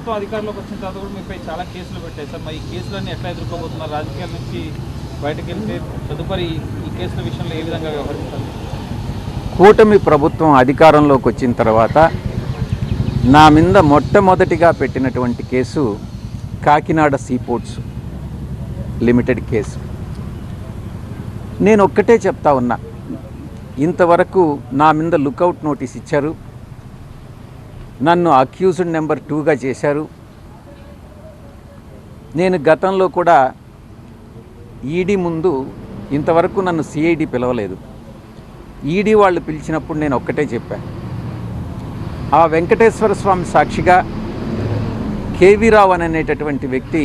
ప్రభుత్వం అధికారంలోకి వచ్చిన తర్వాత కూడా మీపై చాలా కేసులు పెట్టాయి సార్. మరి ఈ కేసులన్నీ ఎట్లా ఎదుర్కోబోతున్నారు? రాజకీయాల నుంచి బయటకు వెళ్తే తదుపరి ఈ కేసుల విషయంలో ఏ విధంగా వ్యవహరిస్తారు? కూటమి ప్రభుత్వం అధికారంలోకి వచ్చిన తర్వాత నా మీద మొట్టమొదటిగా పెట్టినటువంటి case Kakinada seaports limited case. నేను ఒక్కటే చెప్తా ఉన్నా, ఇంతవరకు నా మీద లుకౌట్ నోటీస్ ఇచ్చారు, నన్ను అక్యూజ్డ్ నెంబర్ 2గా చేశారు. నేను గతంలో కూడా ఈడీ ముందు ఇంతవరకు నన్ను సిఐడి పిలవలేదు. ఈడీ వాళ్ళు పిలిచినప్పుడు నేను ఒక్కటే చెప్పాను, ఆ వెంకటేశ్వర స్వామి సాక్షిగా కేవీ రావు అనేటటువంటి వ్యక్తి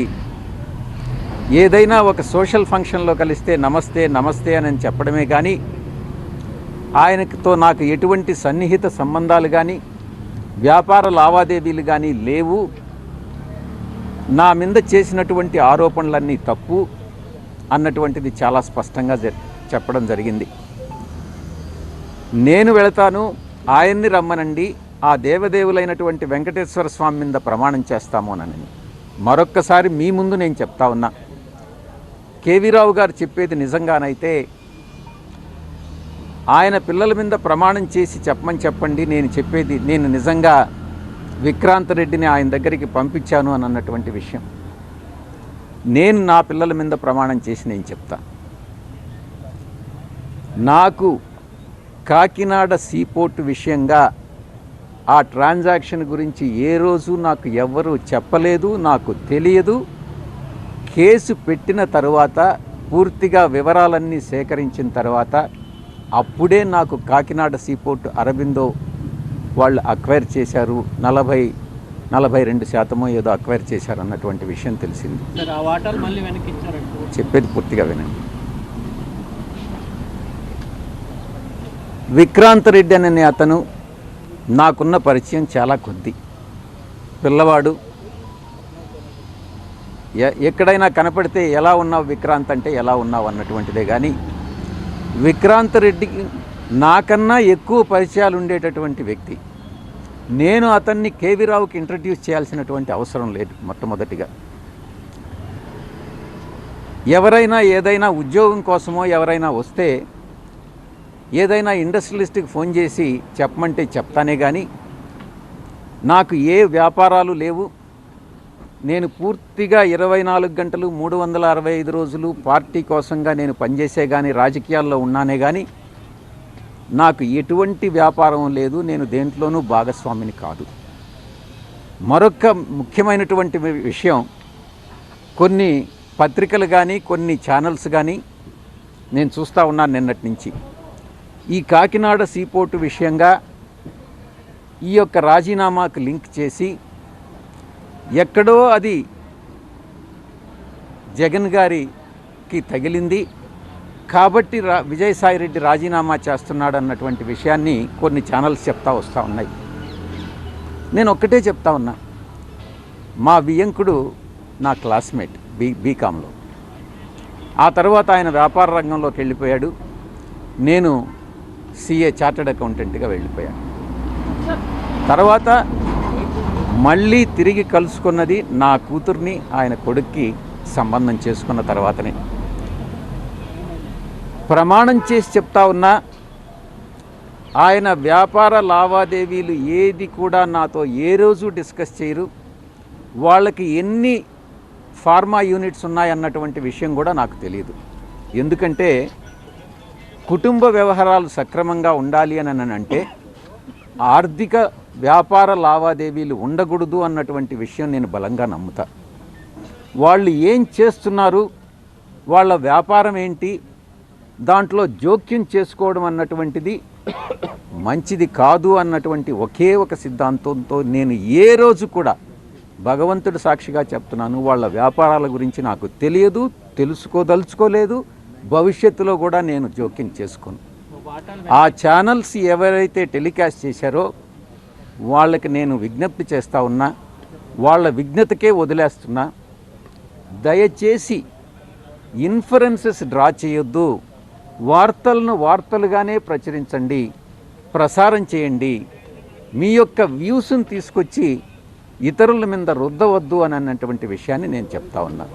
ఏదైనా ఒక సోషల్ ఫంక్షన్లో కలిస్తే నమస్తే నమస్తే అని చెప్పడమే కానీ ఆయనతో నాకు ఎటువంటి సన్నిహిత సంబంధాలు కానీ వ్యాపార లావాదేవీలు కానీ లేవు, నా మీద చేసినటువంటి ఆరోపణలన్నీ తప్పు అన్నటువంటిది చాలా స్పష్టంగా చెప్పడం జరిగింది. నేను వెళతాను, ఆయన్ని రమ్మనండి, ఆ దేవదేవులైనటువంటి వెంకటేశ్వర స్వామి మీద ప్రమాణం చేస్తామోనని మరొక్కసారి మీ ముందు నేను చెప్తా ఉన్నా. కేవీ రావు గారు చెప్పేది నిజంగానైతే ఆయన పిల్లల మీద ప్రమాణం చేసి చెప్పమని చెప్పండి, నేను చెప్పేది నేను నిజంగా విక్రాంత్ రెడ్డిని ఆయన దగ్గరికి పంపించాను అని అన్నటువంటి విషయం నేను నా పిల్లల మీద ప్రమాణం చేసి నేను చెప్తా. నాకు కాకినాడ సీపోర్ట్ విషయంగా ఆ ట్రాన్సాక్షన్ గురించి ఏ రోజు నాకు ఎవ్వరూ చెప్పలేదు, నాకు తెలియదు. కేసు పెట్టిన తర్వాత పూర్తిగా వివరాలన్నీ సేకరించిన తర్వాత అప్పుడే నాకు కాకినాడ సీపోర్ట్ అరబిందో వాళ్ళు అక్వైర్ చేశారు, 42% ఏదో అక్వైర్ చేశారు అన్నటువంటి విషయం తెలిసింది. చెప్పేది పూర్తిగా వినండి. విక్రాంత్ రెడ్డి అనే అతను నాకున్న పరిచయం చాలా కొద్ది. పిల్లవాడు, ఎక్కడైనా కనపడితే ఎలా ఉన్నావు విక్రాంత్ అంటే ఎలా ఉన్నావు అన్నటువంటిదే కానీ విక్రాంత్ రెడ్డికి నాకన్నా ఎక్కువ పరిచయాలు ఉండేటటువంటి వ్యక్తి. నేను అతన్ని కేవీ రావుకి ఇంట్రడ్యూస్ చేయాల్సినటువంటి అవసరం లేదు. మొట్టమొదటిగా ఎవరైనా ఏదైనా ఉద్యోగం కోసమో ఎవరైనా వస్తే ఏదైనా ఇండస్ట్రియలిస్ట్కి ఫోన్ చేసి చెప్పమంటే చెప్తానే కానీ నాకు ఏ వ్యాపారాలు లేవు. నేను పూర్తిగా 24 గంటలు 365 రోజులు పార్టీ కోసంగా నేను పనిచేసే కానీ రాజకీయాల్లో ఉన్నానే కానీ నాకు ఎటువంటి వ్యాపారం లేదు, నేను దేంట్లోనూ భాగస్వామిని కాదు. మరొక ముఖ్యమైనటువంటి విషయం, కొన్ని పత్రికలు కానీ కొన్ని ఛానల్స్ కానీ నేను చూస్తూ ఉన్నాను నిన్నటి నుంచి, ఈ కాకినాడ సీపోర్టు విషయంగా ఈ యొక్క రాజీనామాకు లింక్ చేసి ఎక్కడో అది జగన్ గారికి తగిలింది కాబట్టి విజయసాయిరెడ్డి రాజీనామా చేస్తున్నాడు అన్నటువంటి విషయాన్ని కొన్ని ఛానల్స్ చెప్తా వస్తూ ఉన్నాయి. నేను ఒక్కటే చెప్తా ఉన్నా, మా వియంకుడు నా క్లాస్మేట్ బీకాంలో, ఆ తర్వాత ఆయన వ్యాపార రంగంలోకి వెళ్ళిపోయాడు, నేను సిఏ చార్టర్డ్ అకౌంటెంట్గా వెళ్ళిపోయాను. తర్వాత మళ్ళీ తిరిగి కలుసుకున్నది నా కూతుర్ని ఆయన కొడుక్కి సంబంధం చేసుకున్న తర్వాతనే. ప్రమాణం చేసి చెప్తా ఉన్నా, ఆయన వ్యాపార లావాదేవీలు ఏది కూడా నాతో ఏ రోజు డిస్కస్ చేయరు. వాళ్ళకి ఎన్ని ఫార్మా యూనిట్స్ ఉన్నాయన్నటువంటి విషయం కూడా నాకు తెలియదు. ఎందుకంటే కుటుంబ వ్యవహారాలు సక్రమంగా ఉండాలి అని అంటే ఆర్థిక వ్యాపార లావాదేవీలు ఉండకూడదు అన్నటువంటి విషయం నేను బలంగా నమ్ముతా. వాళ్ళు ఏం చేస్తున్నారు, వాళ్ళ వ్యాపారం ఏంటి, దాంట్లో జోక్యం చేసుకోవడం అన్నటువంటిది మంచిది కాదు అన్నటువంటి ఒకే ఒక సిద్ధాంతంతో నేను ఏ రోజు కూడా భగవంతుడి సాక్షిగా చెప్తున్నాను, వాళ్ళ వ్యాపారాల గురించి నాకు తెలియదు, తెలుసుకోదలుచుకోలేదు, భవిష్యత్తులో కూడా నేను జోక్యం చేసుకోను. ఆ ఛానల్స్ ఎవరైతే టెలికాస్ట్ చేశారో వాళ్ళకి నేను విజ్ఞప్తి చేస్తూ ఉన్నా, వాళ్ళ విజ్ఞతకే వదిలేస్తున్నా, దయచేసి ఇన్ఫరెన్సెస్ డ్రా చేయొద్దు, వార్తలను వార్తలుగానే ప్రచురించండి, ప్రసారం చేయండి. మీ యొక్క వ్యూస్ని తీసుకొచ్చి ఇతరుల మీద రుద్దవద్దు అని అన్నటువంటి విషయాన్ని నేను చెప్తా ఉన్నా.